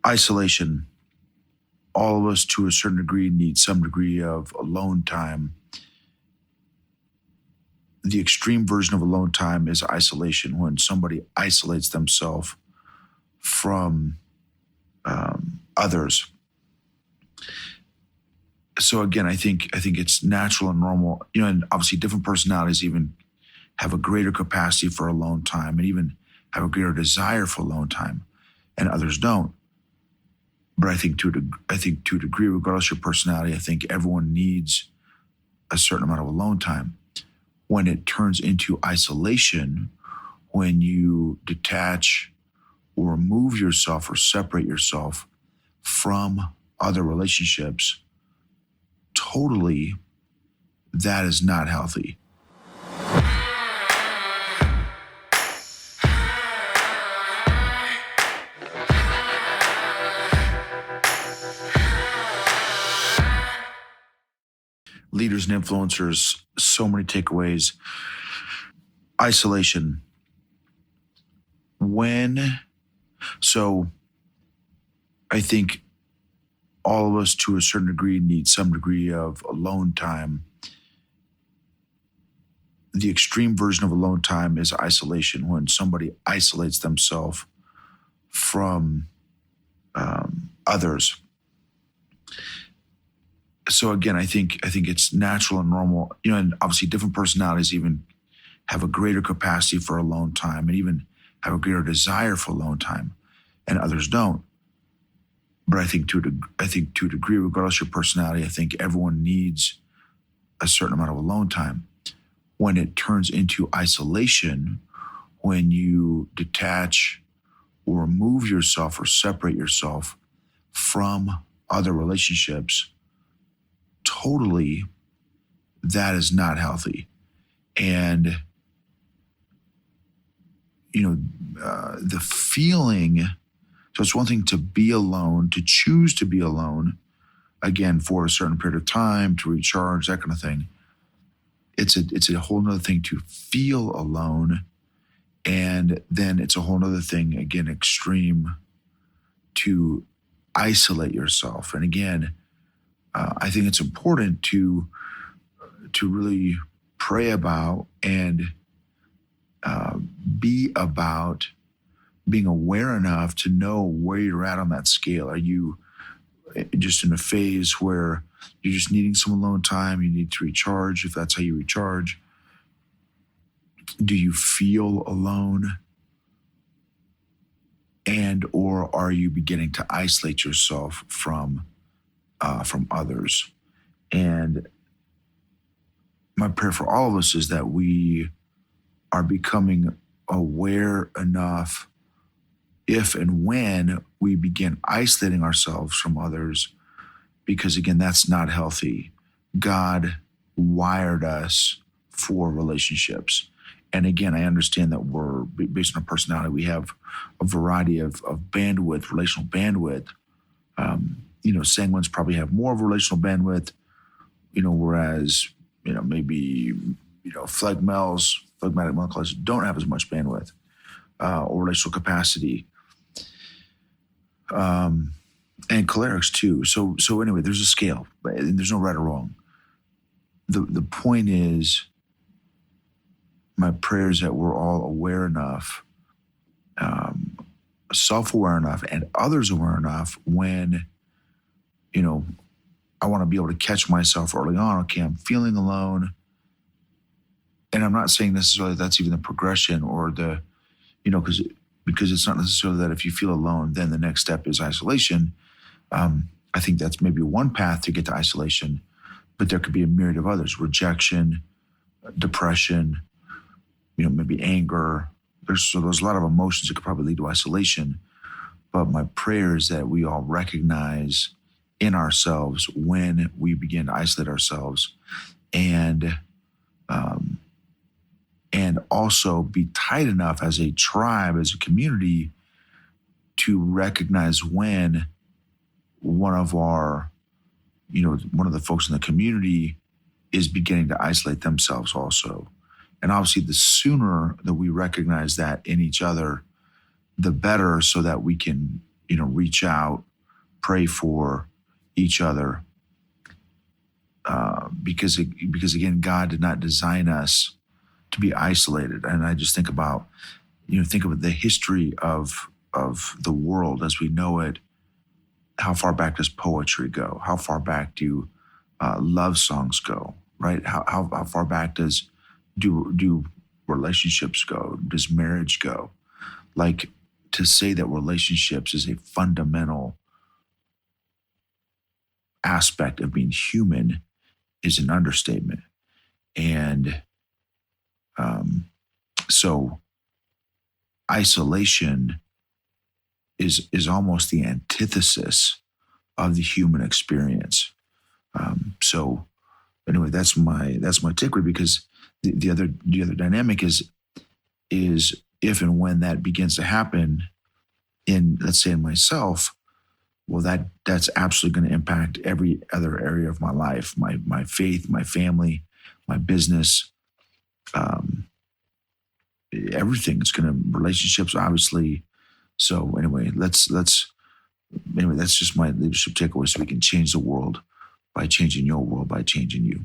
Isolation. All of us, to a certain degree, need some degree of alone time. The extreme version of alone time is isolation, when somebody isolates themselves from others. So again, I think it's natural and normal, and obviously different personalities even have a greater capacity for alone time and even have a greater desire for alone time, and others don't. But I think to a degree, regardless of your personality, I think everyone needs a certain amount of alone time. When it turns into isolation, when you detach or remove yourself or separate yourself from other relationships, totally, that is not healthy. Leaders and influencers, so many takeaways. Isolation. So I think all of us, to a certain degree, need some degree of alone time. The extreme version of alone time is isolation, when somebody isolates themselves from others. So again, I think it's natural and normal, and obviously different personalities even have a greater capacity for alone time and even have a greater desire for alone time, and others don't. But I think to a degree, regardless of your personality, I think everyone needs a certain amount of alone time. When it turns into isolation, when you detach or remove yourself or separate yourself from other relationships, totally, that is not healthy. And the feeling. So it's one thing to be alone, to choose to be alone, again, for a certain period of time, to recharge, that kind of thing. It's a whole nother thing to feel alone. And then it's a whole nother thing, again, extreme, to isolate yourself. And again, I think it's important to really pray about and be about being aware enough to know where you're at on that scale. Are you just in a phase where you're just needing some alone time, you need to recharge, if that's how you recharge? Do you feel alone? And or are you beginning to isolate yourself from others? And my prayer for all of us is that we are becoming aware enough, if and when we begin isolating ourselves from others, because again, that's not healthy. God wired us for relationships. And again, I understand that we're, based on our personality, we have a variety of bandwidth, relational bandwidth. Sanguines probably have more of a relational bandwidth, whereas, maybe, phlegmatic melancholics don't have as much bandwidth or relational capacity. And cholerics too. So anyway, there's a scale, right? And there's no right or wrong. The point is, my prayer is that we're all aware enough, self-aware enough, and others aware enough when, I want to be able to catch myself early on. Okay, I'm feeling alone. And I'm not saying necessarily that's even the progression or the, because it's not necessarily that if you feel alone, then the next step is isolation. I think that's maybe one path to get to isolation, but there could be a myriad of others: rejection, depression, maybe anger. There's a lot of emotions that could probably lead to isolation. But my prayer is that we all recognize in ourselves when we begin to isolate ourselves, and also be tight enough as a tribe, as a community, to recognize when one of the folks in the community is beginning to isolate themselves also. And obviously, the sooner that we recognize that in each other, the better, so that we can reach out, pray for each other, because again, God did not design us to be isolated. And I just think about the history of the world as we know it. How far back does poetry go? How far back do love songs go? Right? How far back do relationships go? Does marriage go? Like, to say that relationships is a fundamental aspect of being human is an understatement. And so isolation is almost the antithesis of the human experience. So anyway, that's my takeaway, because the other dynamic is if and when that begins to happen in, let's say, in myself, well, that's absolutely going to impact every other area of my life, my faith, my family, my business, everything. It's going to, relationships, obviously. So anyway, that's just my leadership takeaway. So we can change the world by changing your world, by changing you.